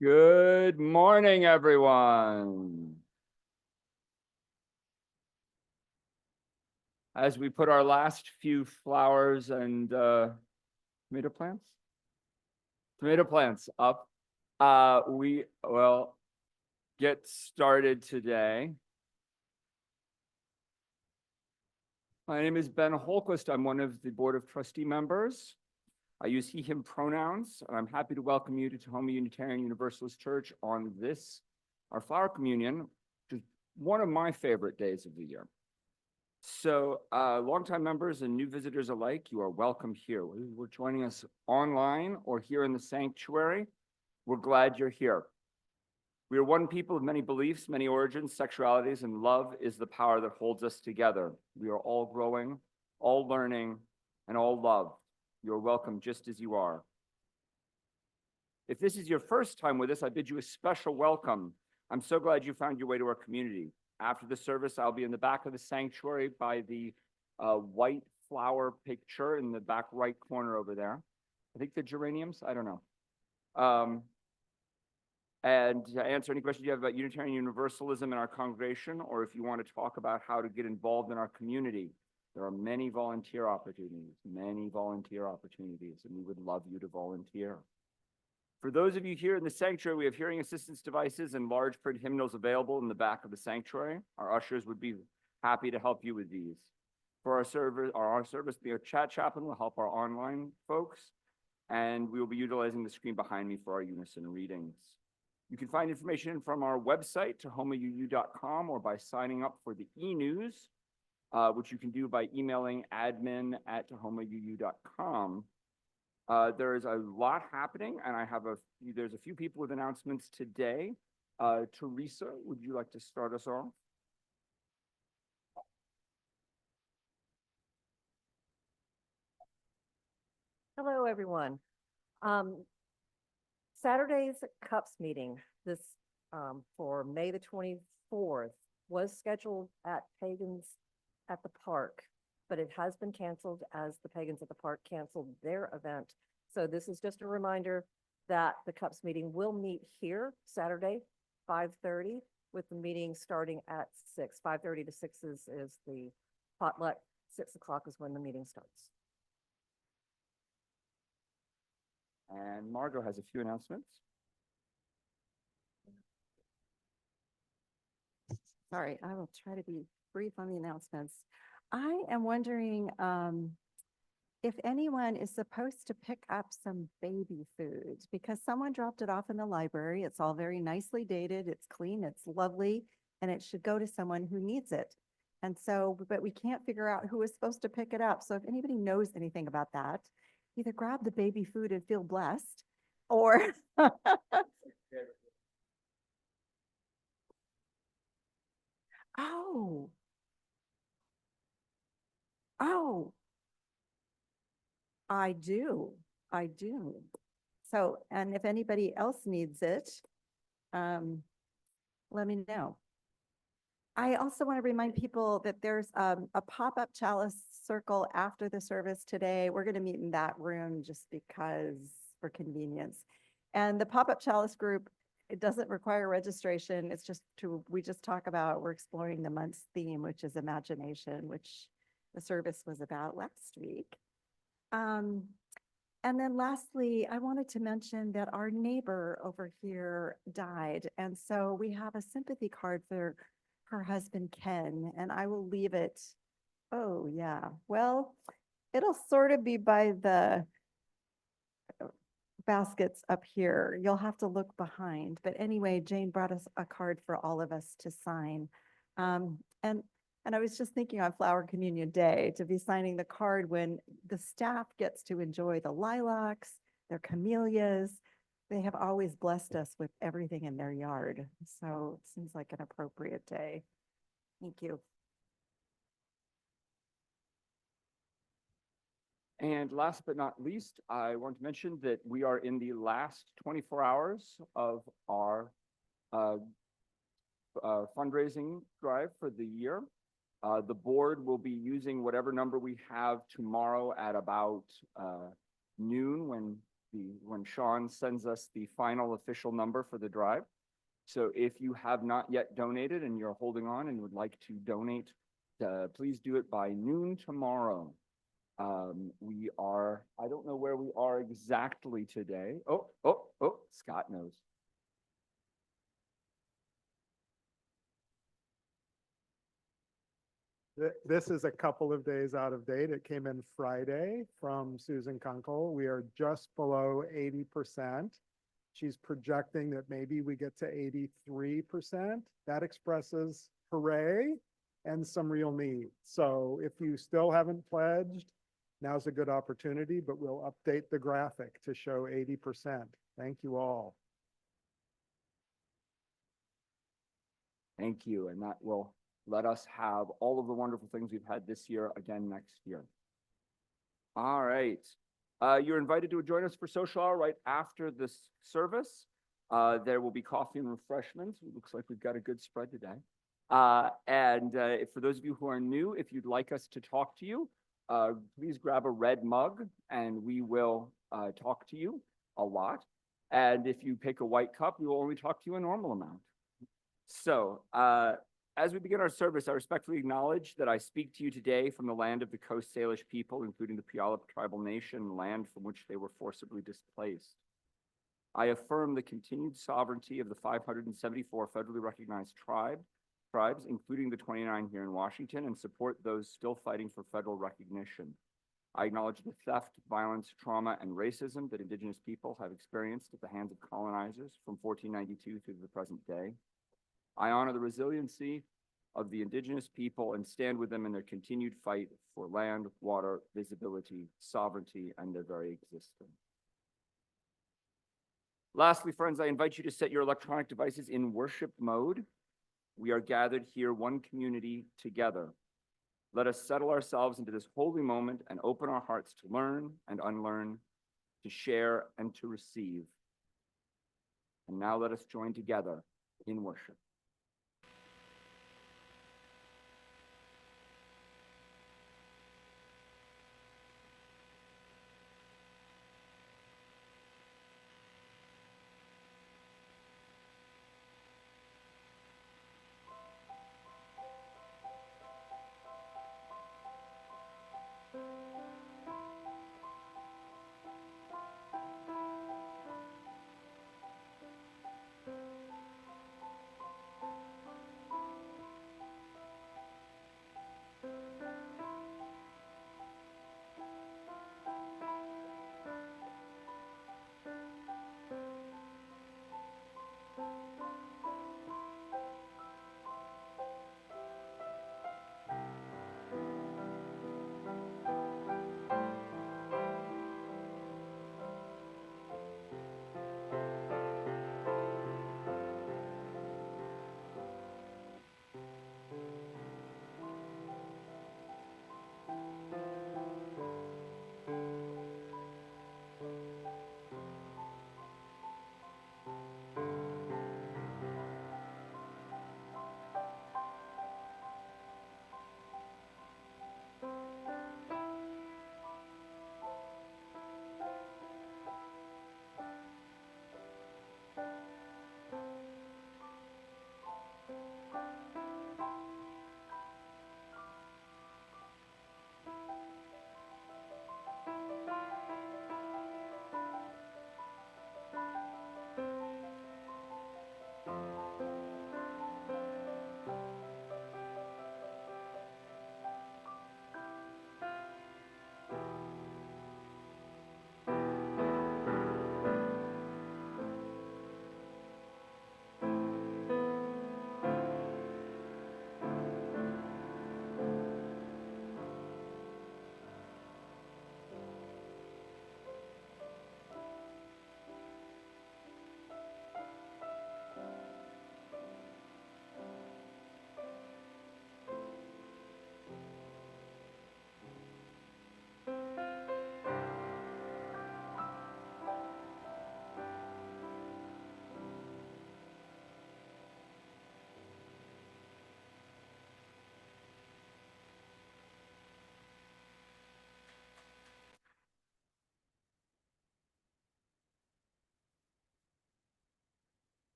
Good morning, everyone. As we put our last few flowers and tomato plants, up, we will get started today. My name is Ben Holquist. I'm one of the Board of Trustee members. I use he, him pronouns, and I'm happy to welcome you to Tahoma Unitarian Universalist Church on this, our flower communion, which is one of my favorite days of the year. So longtime members and new visitors alike, you are welcome here. Whether you're joining us online or here in the sanctuary, we're glad you're here. We are one people of many beliefs, many origins, sexualities, and love is the power that holds us together. We are all growing, all learning, and all loved. You're welcome just as you are. If this is your first time with us, I bid you a special welcome. I'm so glad you found your way to our community. After the service, I'll be in the back of the sanctuary by the white flower picture in the back right corner over there. I think the geraniums, I don't know. And to answer any questions you have about Unitarian Universalism in our congregation, or if you want to talk about how to get involved in our community, there are many volunteer opportunities, and we would love you to volunteer. For those of you here in the sanctuary, we have hearing assistance devices and large print hymnals available in the back of the sanctuary. Our ushers would be happy to help you with these. For our service, the chat chaplain will help our online folks, and we will be utilizing the screen behind me for our unison readings. You can find information from our website, tahomauu.com, or by signing up for the e-news, which you can do by emailing admin@tahomauu.com. There is a lot happening, and there's a few people with announcements today. Teresa, would you like to start us off? Hello, everyone. Saturday's CUPS meeting, this for May the 24th, was scheduled at Pagans at the Park, but it has been canceled as the Pagans at the Park canceled their event. So this is just a reminder that the CUPS meeting will meet here Saturday, 5:30, with the meeting starting at 6. 5:30 to 6 is the potluck. 6 o'clock is when the meeting starts. And Margot has a few announcements. Sorry, I will try to be brief on the announcements. I am wondering if anyone is supposed to pick up some baby food because someone dropped it off in the library. It's all very nicely dated. It's clean. It's lovely. And it should go to someone who needs it. And so, but we can't figure out who is supposed to pick it up. So if anybody knows anything about that, either grab the baby food and feel blessed or oh, I do. I do. So, and if anybody else needs it, let me know. I also want to remind people that there's a pop-up chalice circle after the service today. We're going to meet in that room just because for convenience. And the pop-up chalice group, it doesn't require registration. It's just we just talk about, we're exploring the month's theme, which is imagination, which the service was about last week. And then lastly, I wanted to mention that our neighbor over here died. And so we have a sympathy card for her husband, Ken, and I will leave it. Oh, yeah. Well, it'll sort of be by the baskets up here. You'll have to look behind. But anyway, Jane brought us a card for all of us to sign. And I was just thinking on Flower Communion Day to be signing the card when the staff gets to enjoy the lilacs, their camellias. They have always blessed us with everything in their yard. So it seems like an appropriate day. Thank you. And last but not least, I want to mention that we are in the last 24 hours of our fundraising drive for the year. The board will be using whatever number we have tomorrow at about noon when when Sean sends us the final official number for the drive. So if you have not yet donated and you're holding on and would like to donate, please do it by noon tomorrow. I don't know where we are exactly today. Oh, Scott knows. This is a couple of days out of date. It came in Friday from Susan Kunkel. We are just below 80%. She's projecting that maybe we get to 83%. That expresses hooray and some real need. So if you still haven't pledged, now's a good opportunity, but we'll update the graphic to show 80%. Thank you all. Thank you, and that will let us have all of the wonderful things we've had this year again next year. All right. You're invited to join us for social hour right after this service. There will be coffee and refreshments. It looks like we've got a good spread today. For those of you who are new, if you'd like us to talk to you, please grab a red mug and we will talk to you a lot. And if you pick a white cup, we will only talk to you a normal amount. So, as we begin our service, I respectfully acknowledge that I speak to you today from the land of the Coast Salish people, including the Puyallup tribal nation, land from which they were forcibly displaced. I affirm the continued sovereignty of the 574 federally recognized tribes, including the 29 here in Washington, and support those still fighting for federal recognition. I acknowledge the theft, violence, trauma, and racism that Indigenous people have experienced at the hands of colonizers from 1492 through the present day. I honor the resiliency of the Indigenous people and stand with them in their continued fight for land, water, visibility, sovereignty, and their very existence. Lastly, friends, I invite you to set your electronic devices in worship mode. We are gathered here, one community, together. Let us settle ourselves into this holy moment and open our hearts to learn and unlearn, to share and to receive. And now let us join together in worship.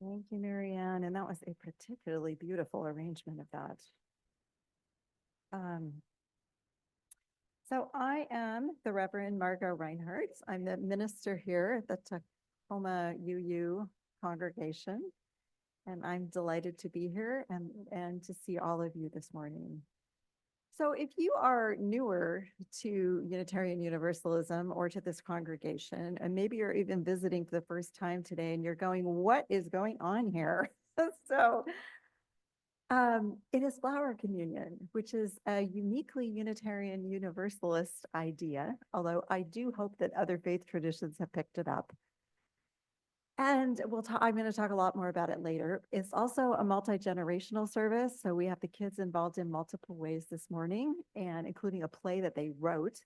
Thank you, Mary Ann. And that was a particularly beautiful arrangement of that. Um, so I am the Reverend Margot Reinhardt. I'm the minister here at the Tacoma UU congregation. And I'm delighted to be here and to see all of you this morning. So if you are newer to Unitarian Universalism or to this congregation, and maybe you're even visiting for the first time today and you're going, what is going on here? So it is flower communion, which is a uniquely Unitarian Universalist idea, although I do hope that other faith traditions have picked it up. And I'm going to talk a lot more about it later. It's also a multi-generational service. So we have the kids involved in multiple ways this morning, and including a play that they wrote.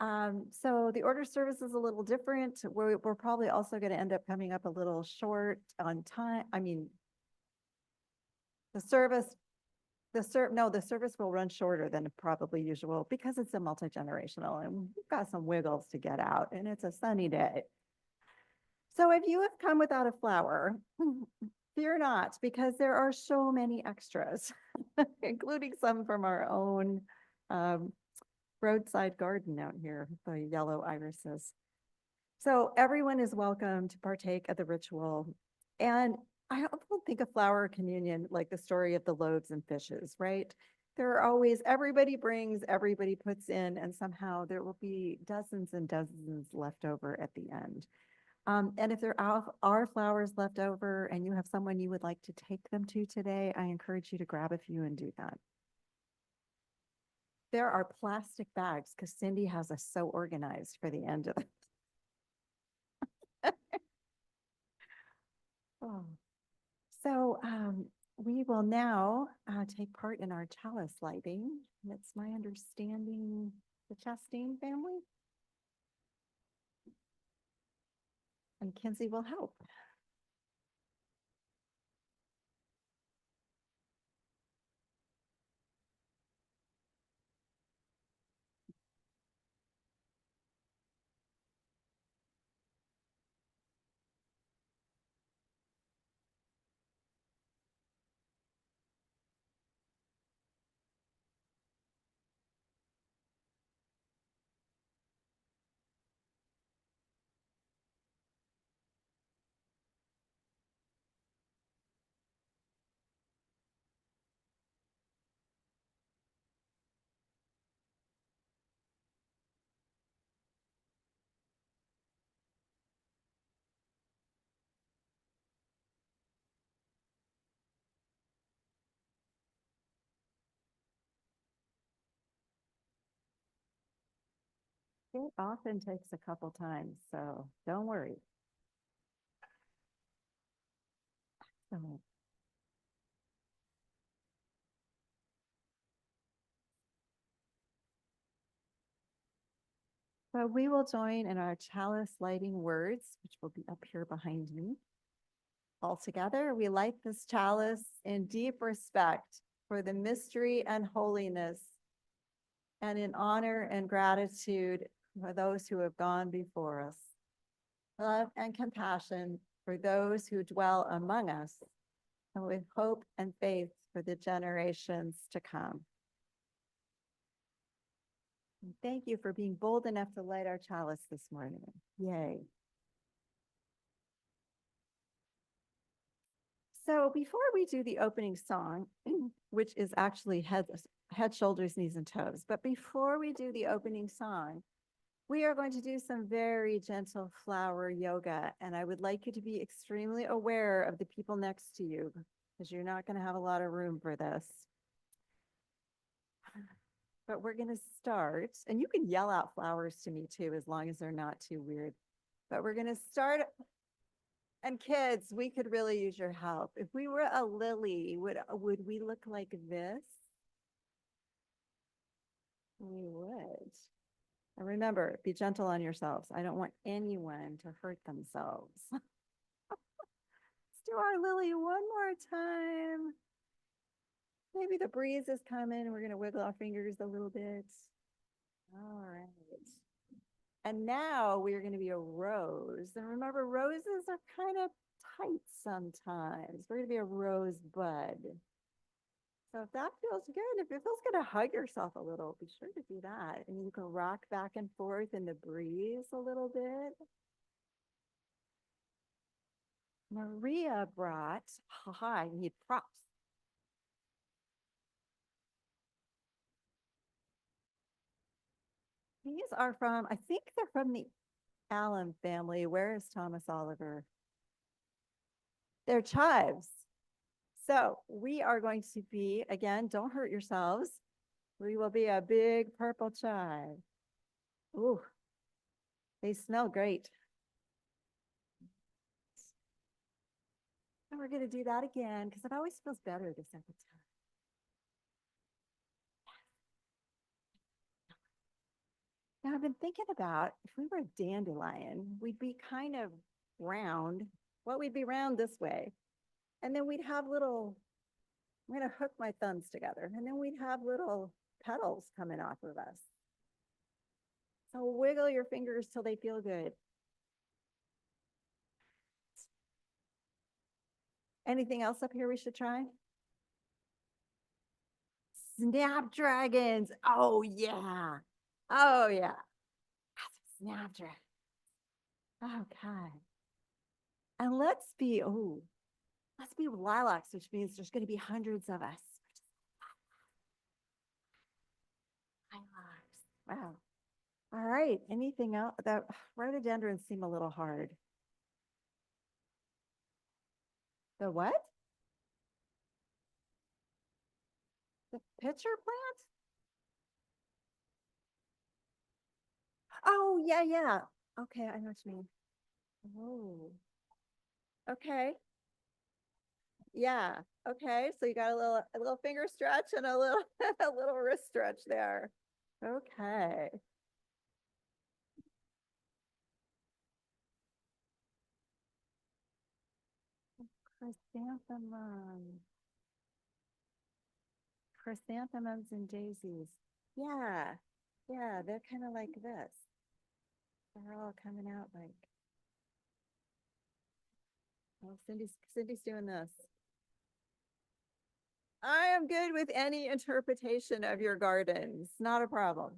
So the order service is a little different. We're probably also going to end up coming up a little short on time. I mean, the service will run shorter than probably usual because it's a multi-generational and we've got some wiggles to get out and it's a sunny day. So if you have come without a flower, fear not, because there are so many extras, including some from our own roadside garden out here, the yellow irises. So everyone is welcome to partake of the ritual. And I often think of flower communion like the story of the loaves and fishes, right? There are always, everybody brings, everybody puts in, and somehow there will be dozens and dozens left over at the end. And if there are flowers left over and you have someone you would like to take them to today, I encourage you to grab a few and do that. There are plastic bags because Cindy has us so organized for the end of it. Oh. So we will now take part in our chalice lighting. And it's my understanding the Chastain family. And Kinsey will help. It often takes a couple times, so don't worry. So we will join in our chalice lighting words, which will be up here behind me. All together, we light this chalice in deep respect for the mystery and holiness, and in honor and gratitude for those who have gone before us. Love and compassion for those who dwell among us, and with hope and faith for the generations to come. And thank you for being bold enough to light our chalice this morning. Yay. So before we do the opening song, which is actually head, shoulders, knees, and toes, but before we do the opening song, we are going to do some very gentle flower yoga. And I would like you to be extremely aware of the people next to you because you're not going to have a lot of room for this. But we're going to start, and you can yell out flowers to me too, as long as they're not too weird. But we're going to start. And kids, we could really use your help. If we were a lily, would we look like this? We would. And remember, be gentle on yourselves. I don't want anyone to hurt themselves. Let's do our lily one more time. Maybe the breeze is coming and we're going to wiggle our fingers a little bit. All right. And now we're going to be a rose. And remember, roses are kind of tight sometimes. We're gonna be a rosebud. So if that feels good, if it feels good to hug yourself a little, be sure to do that. And you can rock back and forth in the breeze a little bit. Maria brought, haha, I need props. These are from, I think they're from the Allen family. Where is Thomas Oliver? They're chives. So we are going to be, again, don't hurt yourselves. We will be a big purple chive. Ooh, they smell great. And we're going to do that again because it always feels better the second time. Now I've been thinking about if we were a dandelion, we'd be kind of round. Well, we'd be round this way. And then we'd have little, I'm going to hook my thumbs together, and then we'd have little petals coming off of us. So wiggle your fingers till they feel good. Anything else up here we should try? Snapdragons. Oh, yeah. Oh, yeah. Snapdragon. Okay. And let's be lilacs, which means there's going to be hundreds of us. Lilacs. Wow. All right. Anything else? The rhododendrons seem a little hard. The what? The pitcher plant? Oh, yeah, yeah. Okay, I know what you mean. Oh. Okay. Yeah. Okay. So you got a little finger stretch and a little a little wrist stretch there. Okay. Chrysanthemum. Chrysanthemums and daisies. Yeah. Yeah, they're kind of like this. They're all coming out like. Oh, Cindy's doing this. I am good with any interpretation of your gardens. Not a problem.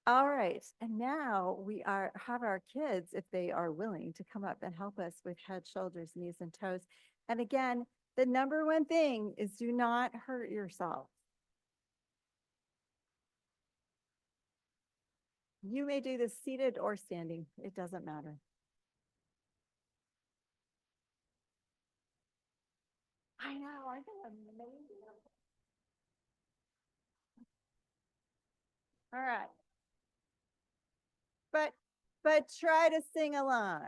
All right, and now we have our kids, if they are willing, to come up and help us with head, shoulders, knees, and toes. And again, the number one thing is do not hurt yourself. You may do this seated or standing. It doesn't matter. I know, aren't they amazing? All right. But try to sing along.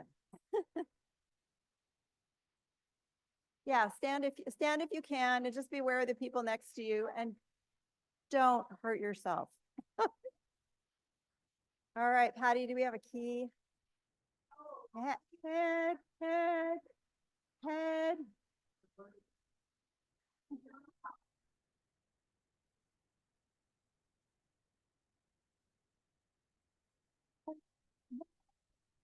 Yeah, stand if you can, and just be aware of the people next to you, and don't hurt yourself. All right, Patty, do we have a key? Head, head, head.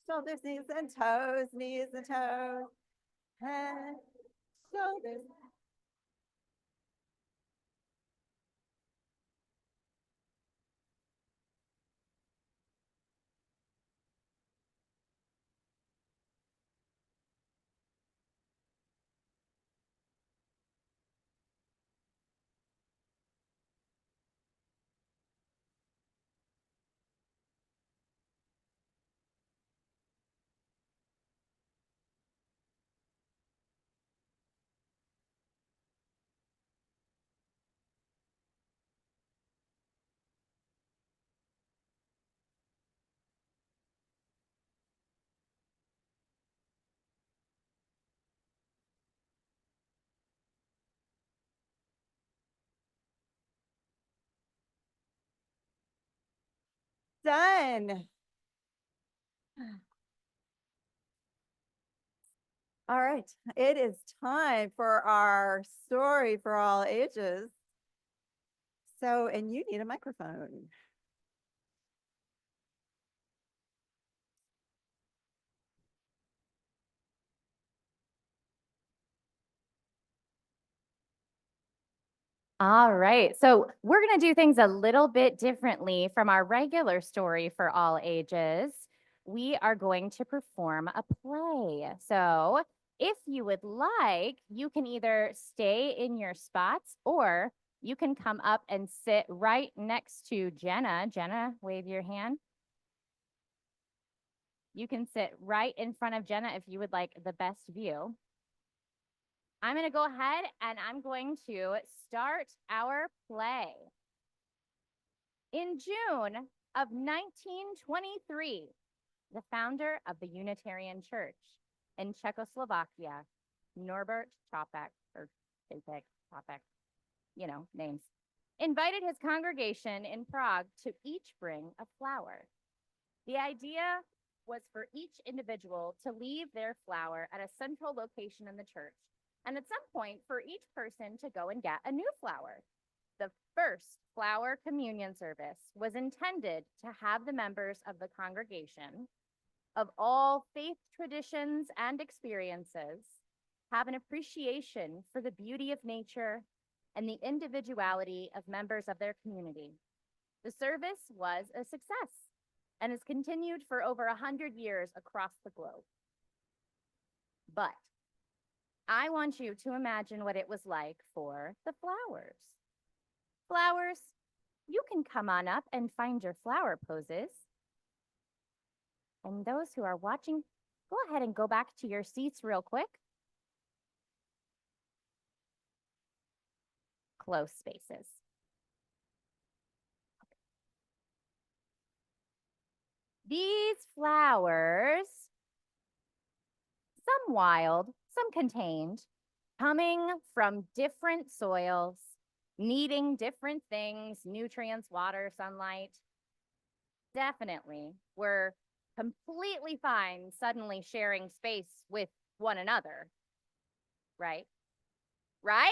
Shoulders, knees, and toes, knees and toes. Head, shoulders. Done. All right, it is time for our story for all ages. So, and you need a microphone. All right, so we're going to do things a little bit differently from our regular story for all ages. We are going to perform a play. So if you would like, you can either stay in your spots or you can come up and sit right next to Jenna. Jenna, wave your hand. You can sit right in front of Jenna if you would like the best view. I'm going to go ahead and I'm going to start our play. In June of 1923, the founder of the Unitarian Church in Czechoslovakia, Norbert Čapek, or Čapek, names, invited his congregation in Prague to each bring a flower. The idea was for each individual to leave their flower at a central location in the church, and at some point for each person to go and get a new flower. The first flower communion service was intended to have the members of the congregation of all faith traditions and experiences have an appreciation for the beauty of nature and the individuality of members of their community. The service was a success and has continued for over 100 years across the globe. But I want you to imagine what it was like for the flowers. Flowers, you can come on up and find your flower poses. And those who are watching, go ahead and go back to your seats real quick. Close spaces. These flowers, some wild, some contained, coming from different soils, needing different things, nutrients, water, sunlight, definitely were completely fine suddenly sharing space with one another, right? Right?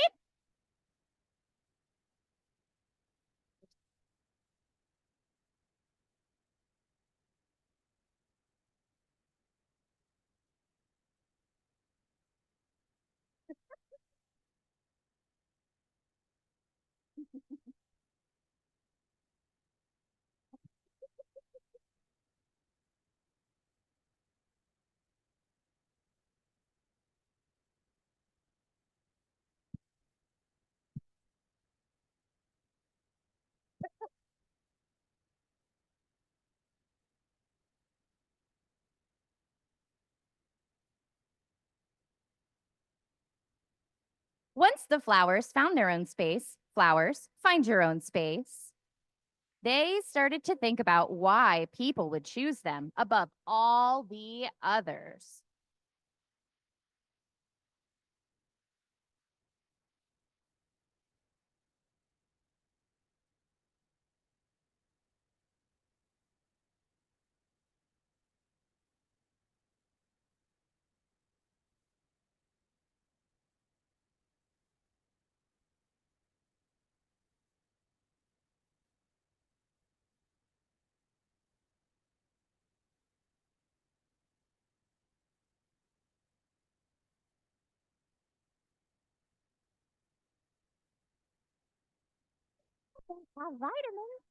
Once the flowers found their own space, flowers, find your own space, they started to think about why people would choose them above all the others. Have vitamins.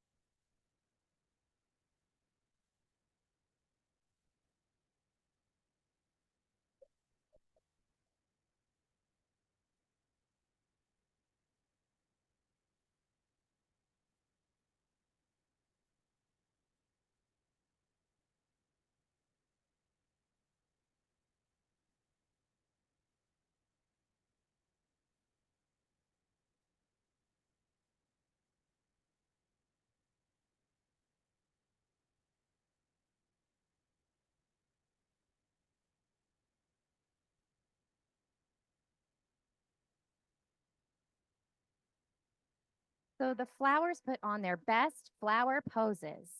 So the flowers put on their best flower poses,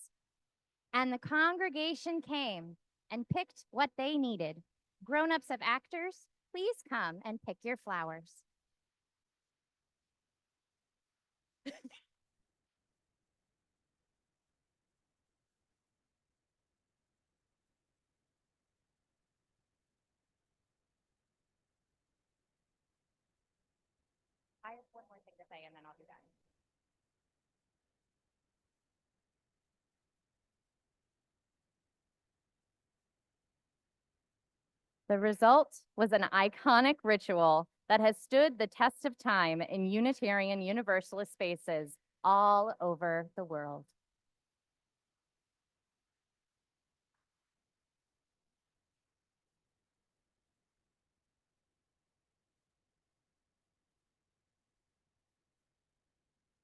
and the congregation came and picked what they needed. Grown-ups of actors, please come and pick your flowers. I have one more thing to say and then I'll be done. The result was an iconic ritual that has stood the test of time in Unitarian Universalist spaces all over the world.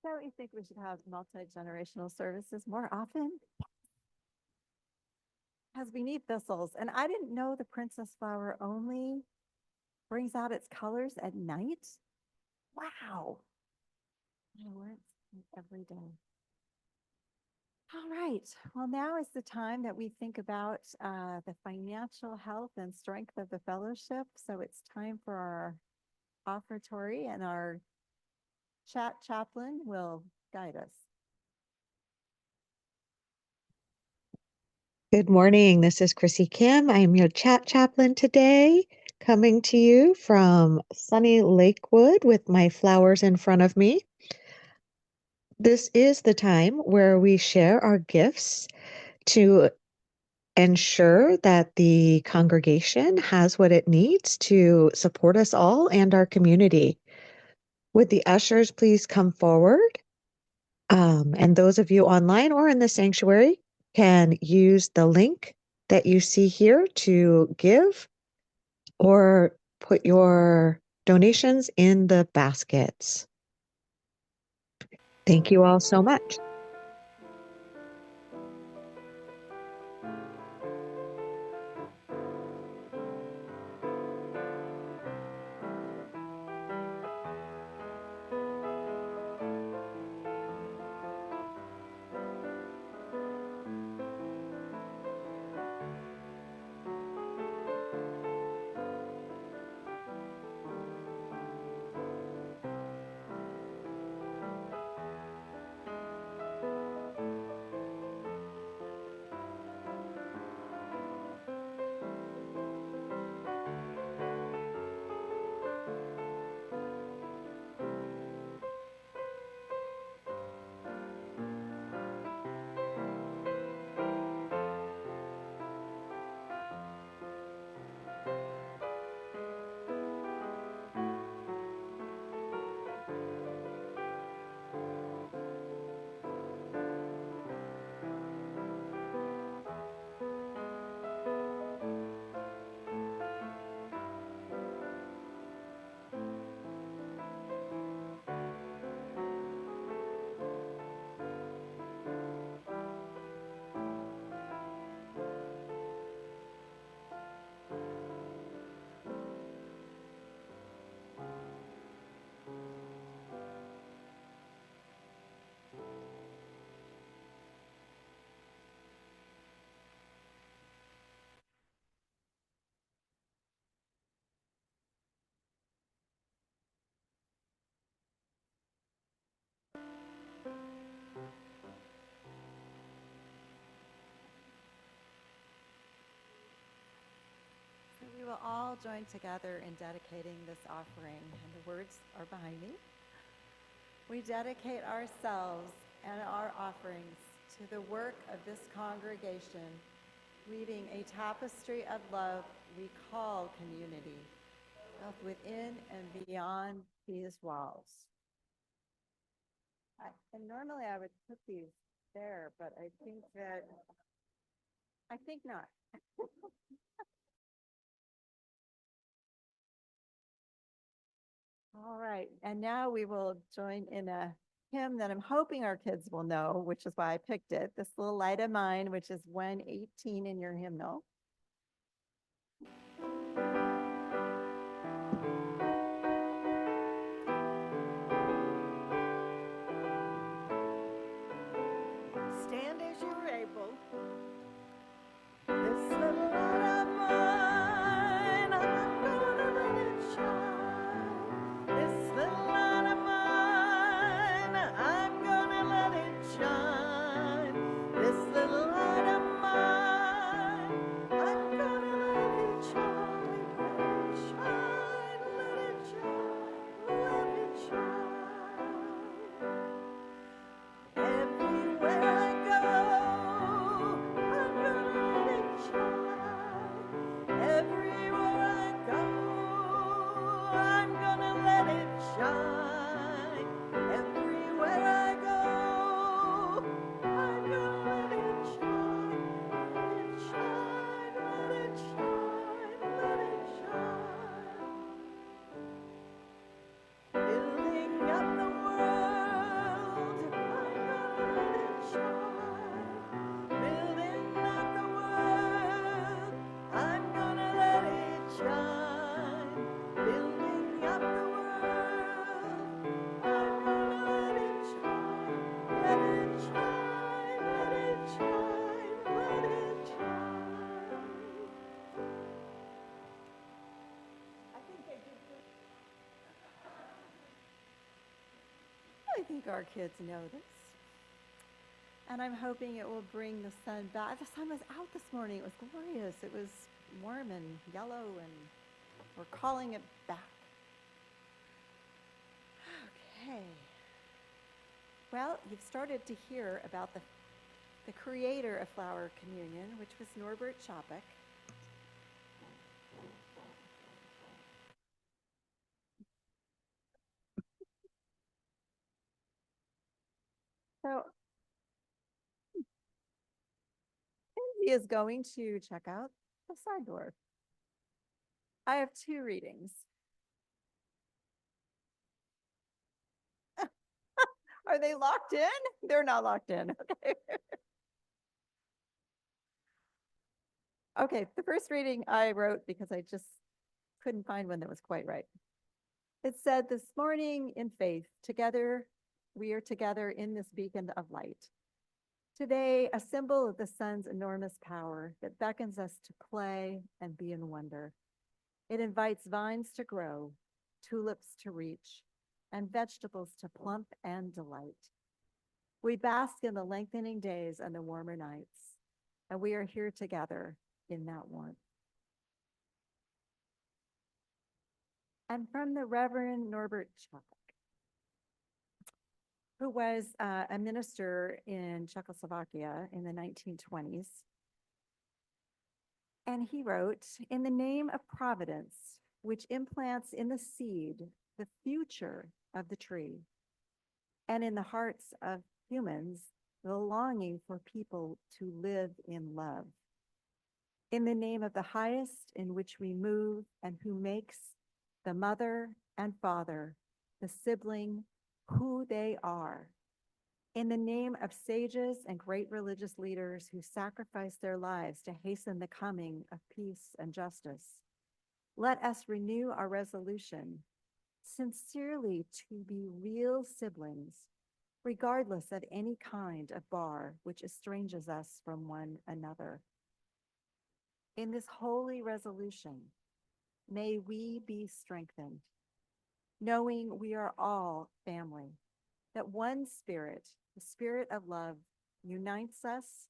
So you think we should have multi-generational services more often? As we need thistles. And I didn't know the princess flower only brings out its colors at night. Wow. I learned every day. All right. Well, now is the time that we think about the financial health and strength of the fellowship. So it's time for our offertory, and our chat chaplain will guide us. Good morning. This is Chrissy Kim. I am your chat chaplain today, coming to you from sunny Lakewood with my flowers in front of me. This is the time where we share our gifts to ensure that the congregation has what it needs to support us all and our community. Would the ushers please come forward? And those of you online or in the sanctuary can use the link that you see here to give or put your donations in the baskets. Thank you all so much. So we will all join together in dedicating this offering, and the words are behind me. We dedicate ourselves and our offerings to the work of this congregation, weaving a tapestry of love we call community, both within and beyond these walls. And normally I would put these there, but I think not. All right, and now we will join in a hymn that I'm hoping our kids will know, which is why I picked it, This Little Light of Mine, which is 118 in your hymnal. Stand as you're able. This little light of mine, I'm gonna let it shine. This little light of mine, I'm gonna let it shine. This little light of mine, Everywhere I go, I'm gonna let it shine, let it shine, let it shine, let it shine. Building up the world, I'm gonna let it shine. Building up the world, I'm gonna let it shine. Building up the world, I'm gonna let it shine. Let it shine, let it shine, let it shine. I think our kids know this. And I'm hoping it will bring the sun back. The sun was out this morning. It was glorious. It was warm and yellow, and we're calling it back. Okay. Well, you've started to hear about the creator of Flower Communion, which was Norbert Chopek. So he is going to check out the side door. I have 2 readings. Are they locked in? They're not locked in. Okay. Okay, the first reading I wrote because I just couldn't find one that was quite right. It said, "This morning in faith, together, we are together in this beacon of light. Today, a symbol of the sun's enormous power that beckons us to play and be in wonder. It invites vines to grow, tulips to reach, and vegetables to plump and delight. We bask in the lengthening days and the warmer nights, and we are here together in that warmth." And from the Reverend Norbert Chopek, who was a minister in Czechoslovakia in the 1920s. And he wrote, "In the name of Providence, which implants in the seed the future of the tree, and in the hearts of humans, the longing for people to live in love. In the name of the highest in which we move and who makes the mother and father, the sibling, who they are. In the name of sages and great religious leaders who sacrificed their lives to hasten the coming of peace and justice, let us renew our resolution sincerely to be real siblings, regardless of any kind of bar which estranges us from one another. In this holy resolution, may we be strengthened, knowing we are all family, that one spirit, the spirit of love, unites us,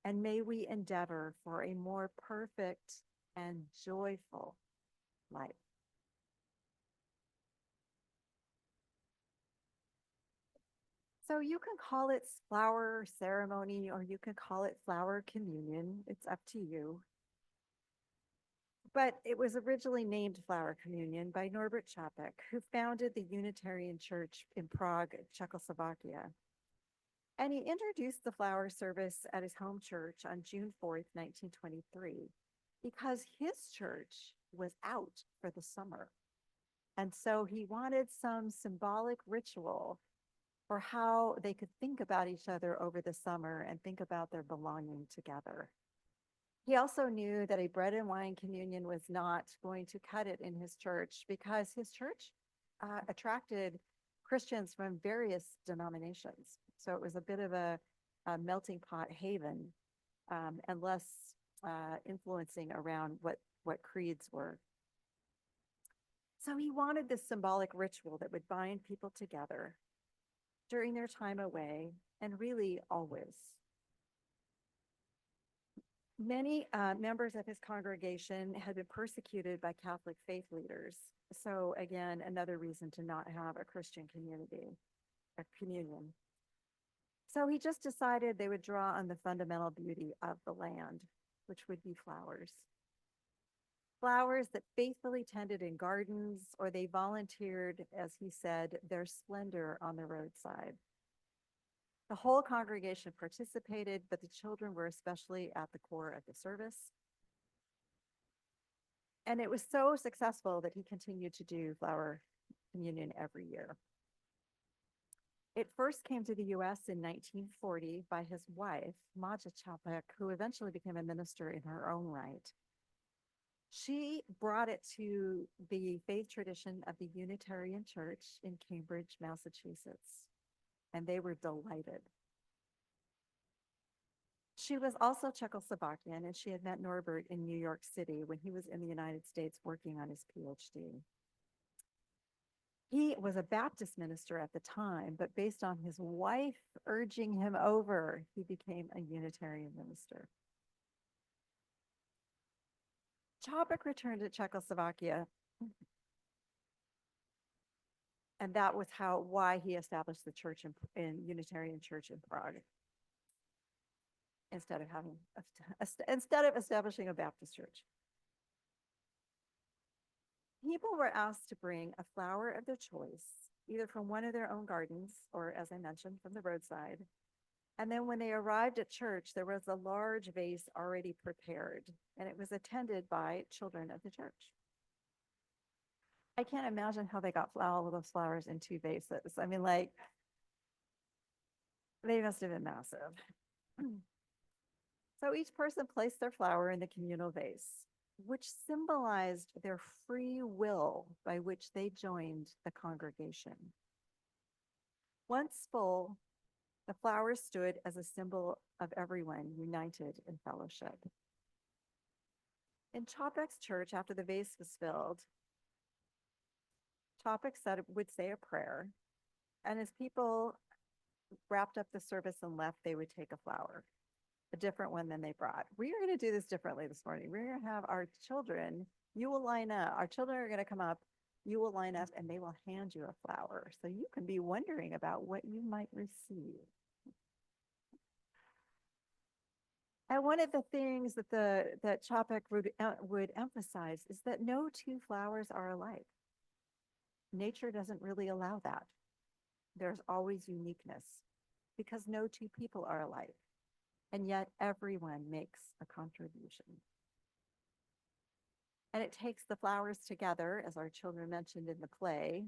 and may we endeavor for a more perfect and joyful life." So you can call it flower ceremony, or you can call it flower communion. It's up to you. But it was originally named Flower Communion by Norbert Chopek, who founded the Unitarian Church in Prague, Czechoslovakia. And he introduced the flower service at his home church on June 4th, 1923, because his church was out for the summer. And so he wanted some symbolic ritual for how they could think about each other over the summer and think about their belonging together. He also knew that a bread and wine communion was not going to cut it in his church, because his church attracted Christians from various denominations. So it was a bit of a melting pot haven, and less influencing around what creeds were. So he wanted this symbolic ritual that would bind people together during their time away, and really always. Many members of his congregation had been persecuted by Catholic faith leaders. So again, another reason to not have a Christian community, a communion. So he just decided they would draw on the fundamental beauty of the land, which would be flowers. flowers that faithfully tended in gardens, or they volunteered, as he said, their splendor on the roadside. The whole congregation participated, but the children were especially at the core of the service. And it was so successful that he continued to do flower communion every year. It first came to the US in 1940 by his wife, Maja Chapek, who eventually became a minister in her own right. She brought it to the faith tradition of the Unitarian Church in Cambridge, Massachusetts, and they were delighted. She was also Czechoslovakian, and she had met Norbert in New York City when he was in the United States working on his PhD. He was a Baptist minister at the time, but based on his wife urging him over, he became a Unitarian minister. Čapek returned to Czechoslovakia, and that was why he established the church in Unitarian Church in Prague, instead of establishing a Baptist church. People were asked to bring a flower of their choice, either from one of their own gardens or, as I mentioned, from the roadside. And then when they arrived at church, there was a large vase already prepared, and it was attended by children of the church. I can't imagine how they got all of those flowers in 2 vases. I mean, like, they must have been massive. So each person placed their flower in the communal vase, which symbolized their free will by which they joined the congregation. Once full, the flowers stood as a symbol of everyone united in fellowship. In Čapek's church, after the vase was filled, Čapek would say a prayer, and as people wrapped up the service and left, they would take a flower, a different one than they brought. We are going to do this differently this morning. We're going to have our children, you will line up, our children are going to come up, you will line up, and they will hand you a flower. So you can be wondering about what you might receive. And one of the things that Čapek would emphasize is that no 2 flowers are alike. Nature doesn't really allow that. There's always uniqueness because no 2 people are alike. And yet everyone makes a contribution. And it takes the flowers together, as our children mentioned in the play,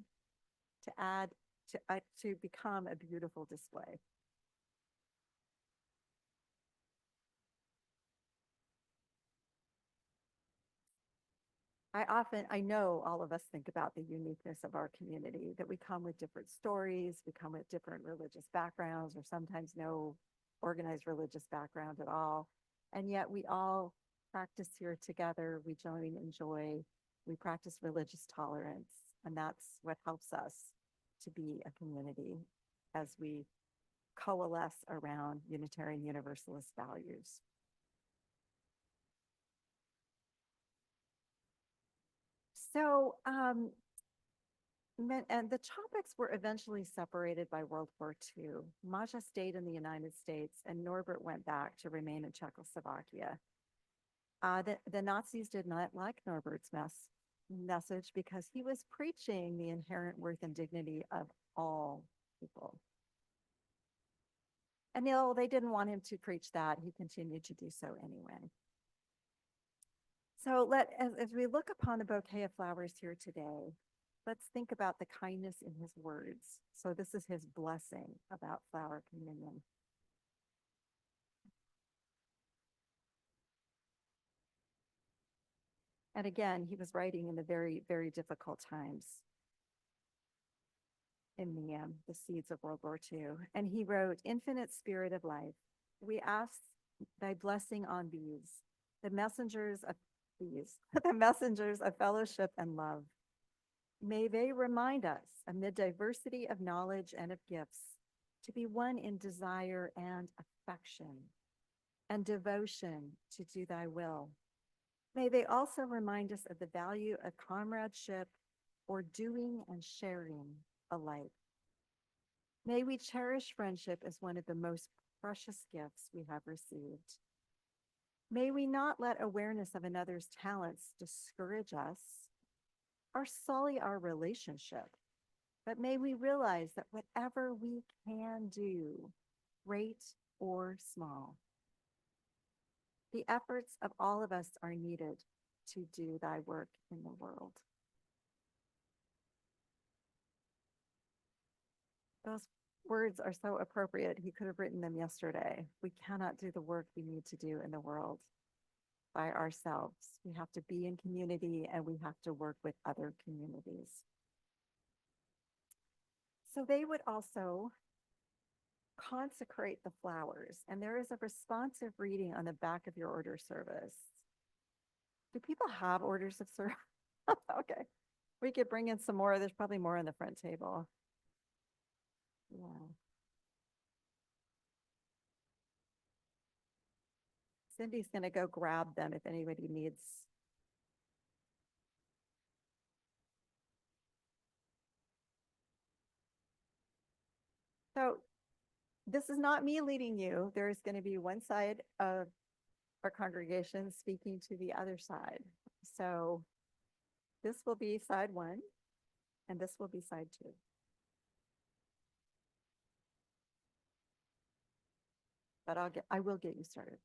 to become a beautiful display. I know all of us think about the uniqueness of our community, that we come with different stories, we come with different religious backgrounds, or sometimes no organized religious background at all. And yet we all practice here together, we join in joy, we practice religious tolerance, and that's what helps us to be a community as we coalesce around Unitarian Universalist values. So, and the Čapeks were eventually separated by World War II. Maja stayed in the United States, and Norbert went back to remain in Czechoslovakia. The Nazis did not like Norbert's message because he was preaching the inherent worth and dignity of all people. And they didn't want him to preach that. He continued to do so anyway. So as we look upon the bouquet of flowers here today, let's think about the kindness in his words. So this is his blessing about flower communion. And again, he was writing in the very, very difficult times in the seeds of World War II. And he wrote, "Infinite Spirit of life, we ask thy blessing on these, the messengers of fellowship and love. May they remind us, amid diversity of knowledge and of gifts, to be one in desire and affection and devotion to do thy will. May they also remind us of the value of comradeship or doing and sharing alike. May we cherish friendship as one of the most precious gifts we have received. May we not let awareness of another's talents discourage us or sully our relationship, but may we realize that whatever we can do, great or small, the efforts of all of us are needed to do thy work in the world. Those words are so appropriate. He could have written them yesterday. We cannot do the work we need to do in the world by ourselves. We have to be in community and we have to work with other communities. So they would also consecrate the flowers, and there is a responsive reading on the back of your order service. Do people have orders of service? Okay, we could bring in some more. There's probably more on the front table. Yeah. Cindy's going to go grab them if anybody needs. So this is not me leading you. There's going to be one side of our congregation speaking to the other side. So this will be side one, and this will be side two. But I will get you started.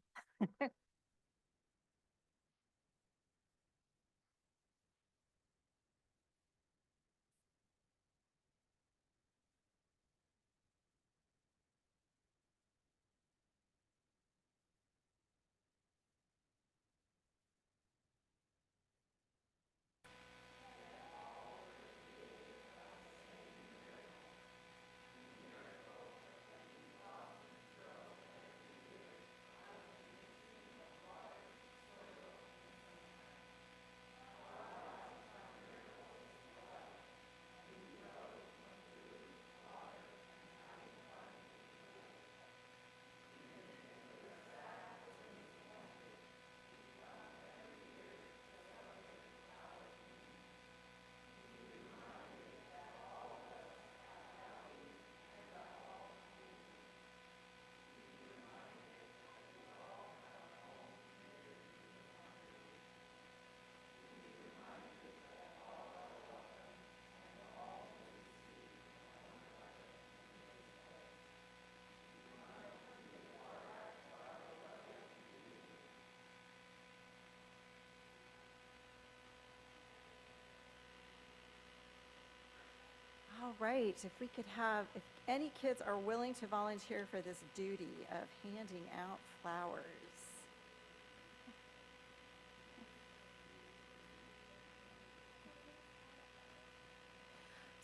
All right, if we could have, if any kids are willing to volunteer for this duty of handing out flowers.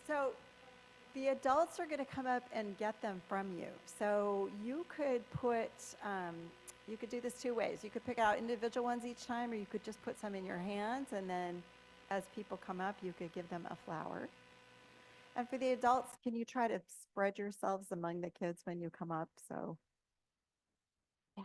So the adults are going to come up and get them from you. So you could put, you could do this two ways. You could pick out individual ones each time, or you could just put some in your hands, and then as people come up, you could give them a flower. And for the adults, can you try to spread yourselves among the kids when you come up? So, yeah.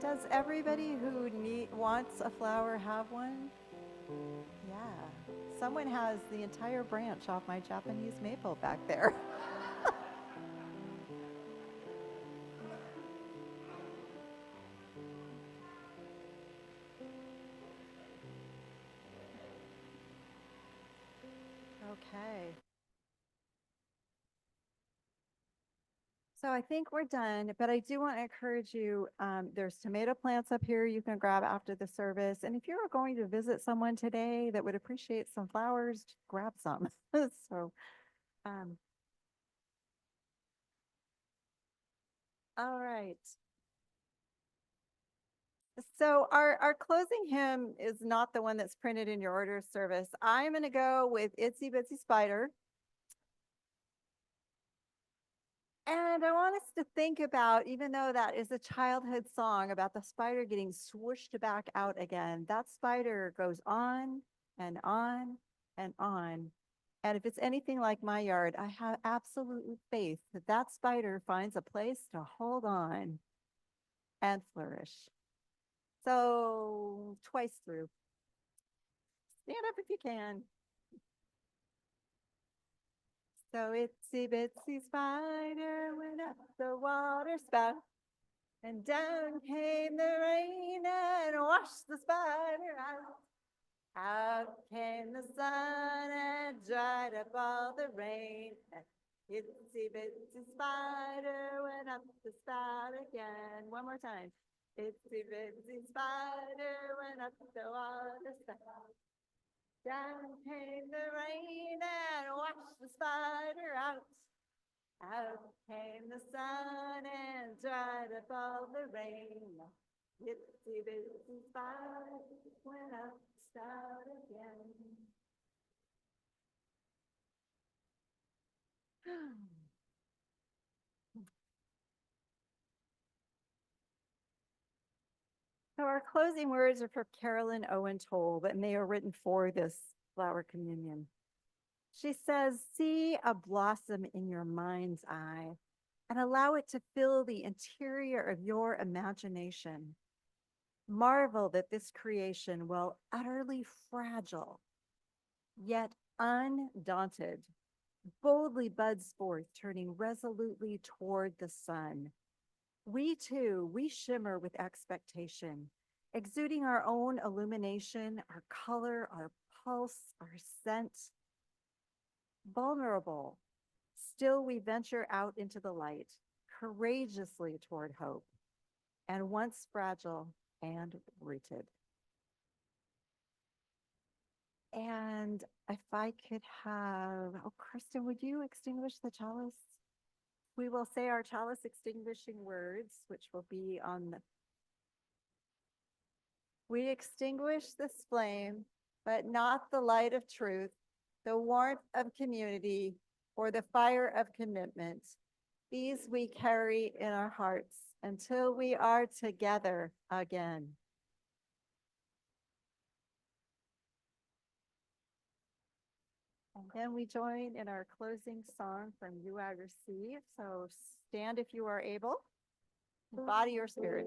Does everybody who wants a flower have one? Yeah. Someone has the entire branch off my Japanese maple back there. Okay. So I think we're done, but I do want to encourage you, there's tomato plants up here you can grab after the service. And if you're going to visit someone today that would appreciate some flowers, grab some. So, all right. So our closing hymn is not the one that's printed in your order of service. I'm going to go with Itsy Bitsy Spider. And I want us to think about, even though that is a childhood song about the spider getting swooshed back out again, that spider goes on and on and on. And if it's anything like my yard, I have absolute faith that that spider finds a place to hold on and flourish. So twice through. Stand up if you can. So itsy bitsy spider went up the water spout, and down came the rain and washed the spider out. Out came the sun and dried up all the rain. Itsy bitsy spider went up the spout again. One more time. Itsy bitsy spider went up the water spout. Down came the rain and washed the spider out. Out came the sun and dried up all the rain. Itsy bitsy spider went up the spout again. So our closing words are for Carolyn Owen Toll, and they are written for this flower communion. She says, see a blossom in your mind's eye and allow it to fill the interior of your imagination. Marvel that this creation, while utterly fragile, yet undaunted, boldly buds forth, turning resolutely toward the sun. We too, we shimmer with expectation, exuding our own illumination, our color, our pulse, our scent. Vulnerable, still we venture out into the light, courageously toward hope, and once fragile and rooted. And if I could have, oh, Kristen, would you extinguish the chalice? We will say our chalice extinguishing words, which will be on the. We extinguish this flame, but not the light of truth, the warmth of community, or the fire of commitment. These we carry in our hearts until we are together again. And then we join in our closing song from You I Receive. So stand if you are able, body or spirit.